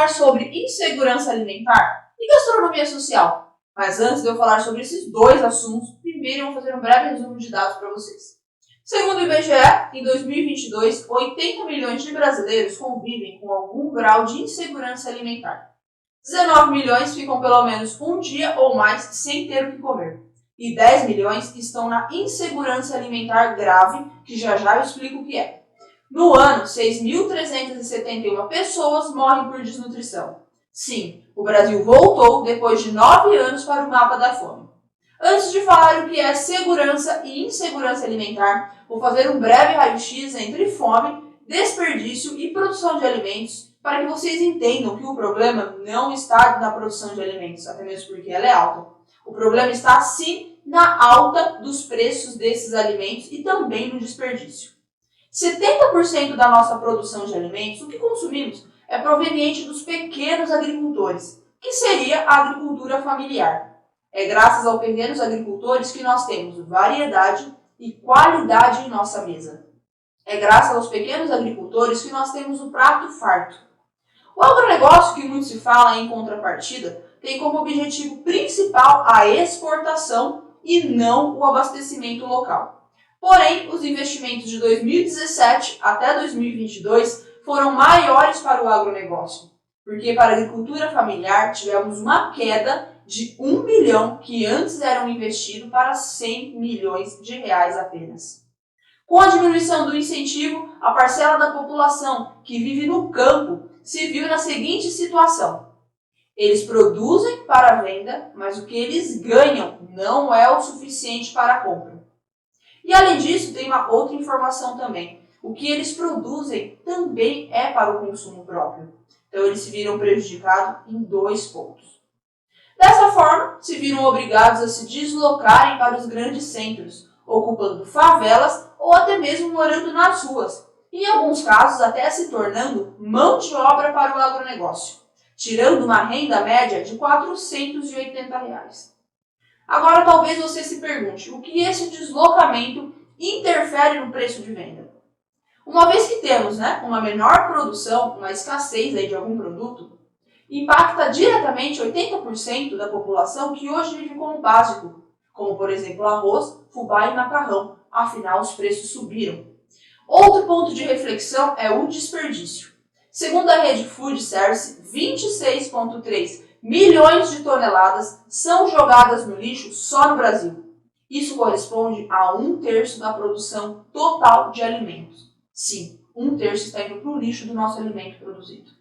falar sobre insegurança alimentar e gastronomia social. Mas antes de eu falar sobre esses dois assuntos, primeiro eu vou fazer um breve resumo de dados para vocês. Segundo o IBGE, em 2022, 80 milhões de brasileiros convivem com algum grau de insegurança alimentar. 19 milhões ficam pelo menos um dia ou mais sem ter o que comer. E 10 milhões estão na insegurança alimentar grave, que já eu explico o que é. No ano, 6.371 pessoas morrem por desnutrição. Sim, o Brasil voltou depois de 9 anos para o mapa da fome. Antes de falar o que é segurança e insegurança alimentar, vou fazer um breve raio-x entre fome, desperdício e produção de alimentos, para que vocês entendam que o problema não está na produção de alimentos, até mesmo porque ela é alta. O problema está, sim, na alta dos preços desses alimentos e também no desperdício. 70% da nossa produção de alimentos, o que consumimos, é proveniente dos pequenos agricultores, que seria a agricultura familiar. É graças aos pequenos agricultores que nós temos variedade e qualidade em nossa mesa. É graças aos pequenos agricultores que nós temos o prato farto. O agronegócio, que muito se fala em contrapartida, tem como objetivo principal a exportação e não o abastecimento local. Porém, os investimentos de 2017 até 2022 foram maiores para o agronegócio, porque para a agricultura familiar tivemos uma queda de 1 bilhão que antes eram investidos para 100 milhões de reais apenas. Com a diminuição do incentivo, a parcela da população que vive no campo se viu na seguinte situação. Eles produzem para a venda, mas o que eles ganham não é o suficiente para a compra. E além disso, tem uma outra informação também. O que eles produzem também é para o consumo próprio. Então eles se viram prejudicados em 2 pontos. Dessa forma, se viram obrigados a se deslocarem para os grandes centros, ocupando favelas ou até mesmo morando nas ruas, em alguns casos até se tornando mão de obra para o agronegócio, tirando uma renda média de R$ 480. Agora talvez você se pergunte, o que esse deslocamento interfere no preço de venda? Uma vez que temos uma menor produção, uma escassez de algum produto, impacta diretamente 80% da população que hoje vive como básico, como por exemplo arroz, fubá e macarrão, afinal os preços subiram. Outro ponto de reflexão é o desperdício. Segundo a rede Food Service, 26,3 milhões de toneladas são jogadas no lixo só no Brasil. Isso corresponde a 1/3 da produção total de alimentos. Sim, 1/3 está indo para o lixo do nosso alimento produzido.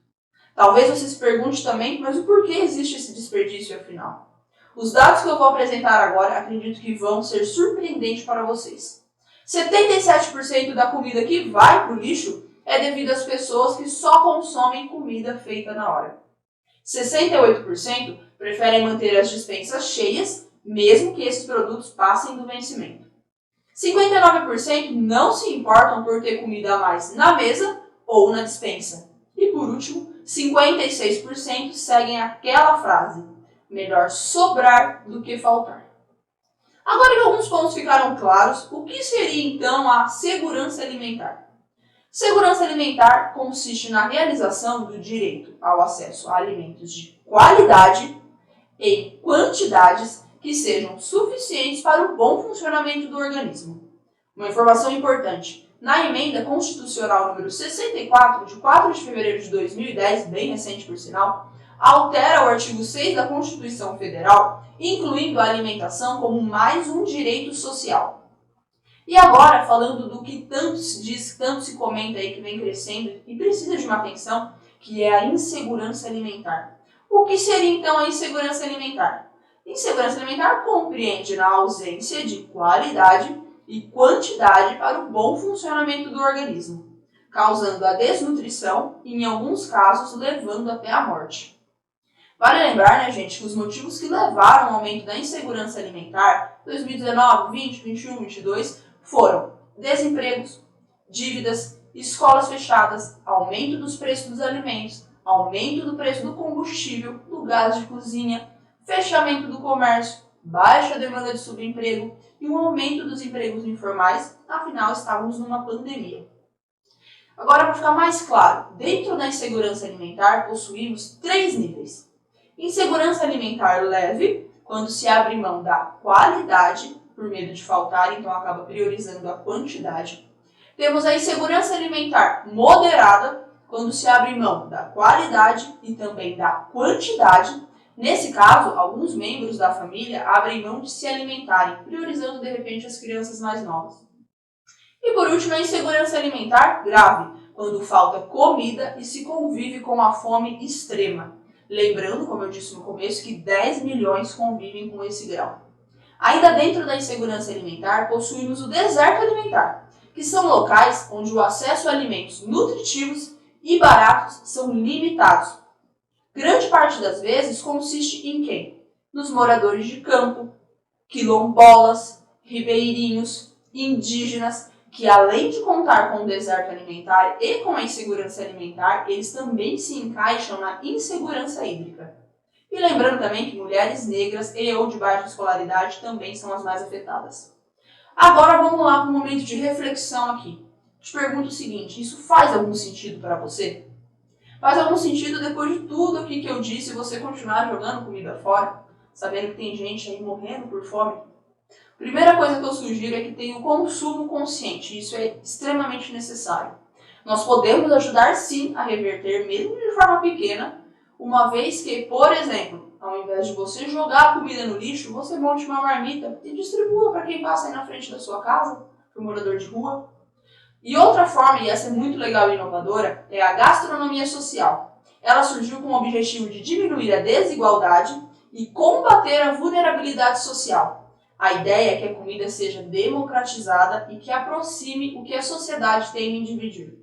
Talvez você se pergunte também, mas o porquê existe esse desperdício afinal? Os dados que eu vou apresentar agora acredito que vão ser surpreendentes para vocês. 77% da comida que vai para o lixo é devido às pessoas que só consomem comida feita na hora. 68% preferem manter as despensas cheias, mesmo que esses produtos passem do vencimento. 59% não se importam por ter comida a mais na mesa ou na despensa. E por último, 56% seguem aquela frase, melhor sobrar do que faltar. Agora que alguns pontos ficaram claros, o que seria então a segurança alimentar? Segurança alimentar consiste na realização do direito ao acesso a alimentos de qualidade em quantidades que sejam suficientes para o bom funcionamento do organismo. Uma informação importante. Na emenda constitucional número 64, de 4 de fevereiro de 2010, bem recente por sinal, altera o artigo 6 da Constituição Federal, incluindo a alimentação como mais um direito social. E agora, falando do que tanto se diz, tanto se comenta aí, que vem crescendo e precisa de uma atenção, que é a insegurança alimentar. O que seria então a insegurança alimentar? Insegurança alimentar compreende na ausência de qualidade e quantidade para o bom funcionamento do organismo, causando a desnutrição e, em alguns casos, levando até a morte. Vale lembrar, gente, que os motivos que levaram ao aumento da insegurança alimentar em 2019, 20, 21, 22 foram desempregos, dívidas, escolas fechadas, aumento dos preços dos alimentos, aumento do preço do combustível, do gás de cozinha, fechamento do comércio, baixa demanda de subemprego e um aumento dos empregos informais, afinal estávamos numa pandemia. Agora, para ficar mais claro, dentro da insegurança alimentar possuímos 3 níveis. Insegurança alimentar leve, quando se abre mão da qualidade por medo de faltar, então acaba priorizando a quantidade. Temos a insegurança alimentar moderada, quando se abre mão da qualidade e também da quantidade. Nesse caso, alguns membros da família abrem mão de se alimentarem, priorizando de repente as crianças mais novas. E por último, a insegurança alimentar grave, quando falta comida e se convive com a fome extrema. Lembrando, como eu disse no começo, que 10 milhões convivem com esse grau. Ainda dentro da insegurança alimentar, possuímos o deserto alimentar, que são locais onde o acesso a alimentos nutritivos e baratos são limitados. Grande parte das vezes consiste em quem? Nos moradores de campo, quilombolas, ribeirinhos, indígenas, que além de contar com o deserto alimentar e com a insegurança alimentar, eles também se encaixam na insegurança hídrica. E lembrando também que mulheres negras e ou de baixa escolaridade também são as mais afetadas. Agora vamos lá para um momento de reflexão aqui. Te pergunto o seguinte, isso faz algum sentido para você? Faz algum sentido depois de tudo aqui que eu disse você continuar jogando comida fora, sabendo que tem gente aí morrendo por fome? Primeira coisa que eu sugiro é que tenha o consumo consciente, isso é extremamente necessário. Nós podemos ajudar sim a reverter, mesmo de forma pequena, uma vez que, por exemplo, ao invés de você jogar a comida no lixo, você monte uma marmita e distribua para quem passa aí na frente da sua casa, para o morador de rua. E outra forma, e essa é muito legal e inovadora, é a gastronomia social. Ela surgiu com o objetivo de diminuir a desigualdade e combater a vulnerabilidade social. A ideia é que a comida seja democratizada e que aproxime o que a sociedade tem em dividir.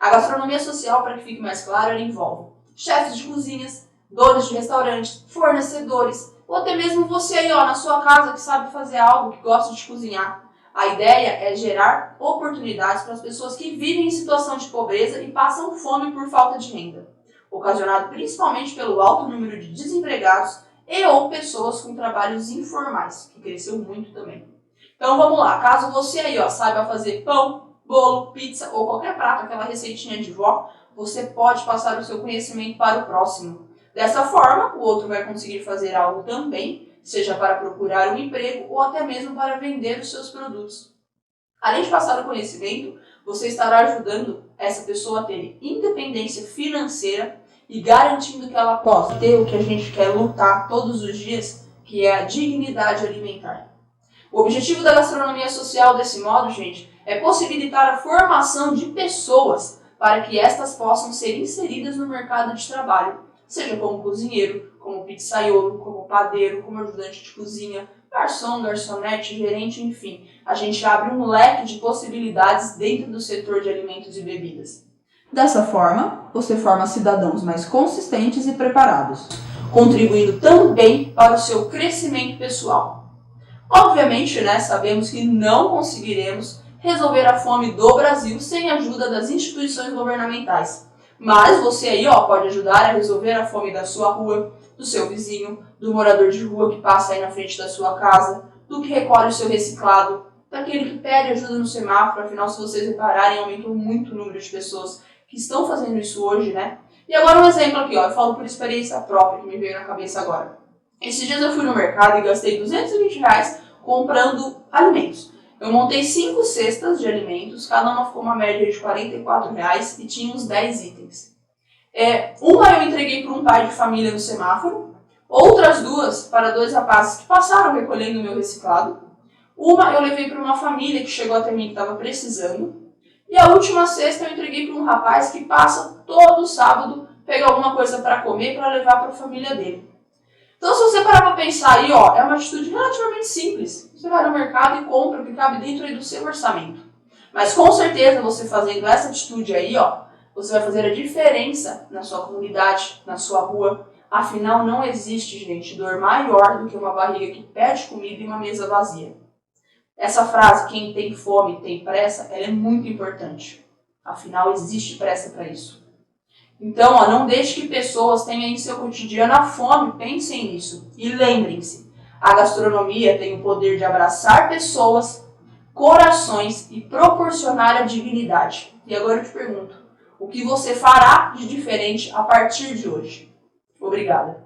A gastronomia social, para que fique mais claro, ela envolve chefes de cozinhas, donos de restaurantes, fornecedores, ou até mesmo você aí na sua casa que sabe fazer algo, que gosta de cozinhar. A ideia é gerar oportunidades para as pessoas que vivem em situação de pobreza e passam fome por falta de renda, ocasionado principalmente pelo alto número de desempregados e ou pessoas com trabalhos informais, que cresceu muito também. Então vamos lá, caso você aí saiba fazer pão, bolo, pizza ou qualquer prato, aquela receitinha de vó, você pode passar o seu conhecimento para o próximo. Dessa forma, o outro vai conseguir fazer algo também, seja para procurar um emprego ou até mesmo para vender os seus produtos. Além de passar o conhecimento, você estará ajudando essa pessoa a ter independência financeira e garantindo que ela possa ter o que a gente quer lutar todos os dias, que é a dignidade alimentar. O objetivo da gastronomia social desse modo, gente, é possibilitar a formação de pessoas para que estas possam ser inseridas no mercado de trabalho, seja como cozinheiro, como pizzaiolo, como padeiro, como ajudante de cozinha, garçom, garçonete, gerente, enfim. A gente abre um leque de possibilidades dentro do setor de alimentos e bebidas. Dessa forma, você forma cidadãos mais consistentes e preparados, contribuindo também para o seu crescimento pessoal. Obviamente, sabemos que não conseguiremos resolver a fome do Brasil sem a ajuda das instituições governamentais. Mas você aí pode ajudar a resolver a fome da sua rua, do seu vizinho, do morador de rua que passa aí na frente da sua casa, do que recolhe o seu reciclado, daquele que pede ajuda no semáforo. Afinal, se vocês repararem, aumentou muito o número de pessoas que estão fazendo isso hoje, E agora um exemplo aqui, eu falo por experiência própria que me veio na cabeça agora. Esses dias eu fui no mercado e gastei R$220 comprando alimentos. Eu montei 5 cestas de alimentos, cada uma ficou uma média de R$44 e tinha uns 10 itens. Uma eu entreguei para um pai de família no semáforo, outras 2 para 2 rapazes que passaram recolhendo o meu reciclado, uma eu levei para uma família que chegou até mim que estava precisando, e a última cesta eu entreguei para um rapaz que passa todo sábado, pega alguma coisa para comer para levar para a família dele. Então, se você parar para pensar aí, é uma atitude relativamente simples. Você vai no mercado e compra o que cabe dentro aí do seu orçamento. Mas com certeza, você fazendo essa atitude aí, você vai fazer a diferença na sua comunidade, na sua rua. Afinal, não existe, gente, dor maior do que uma barriga que pede comida e uma mesa vazia. Essa frase, quem tem fome tem pressa, ela é muito importante. Afinal, existe pressa para isso. Então, não deixe que pessoas tenham em seu cotidiano a fome, pensem nisso. E lembrem-se, a gastronomia tem o poder de abraçar pessoas, corações e proporcionar a dignidade. E agora eu te pergunto, o que você fará de diferente a partir de hoje? Obrigada.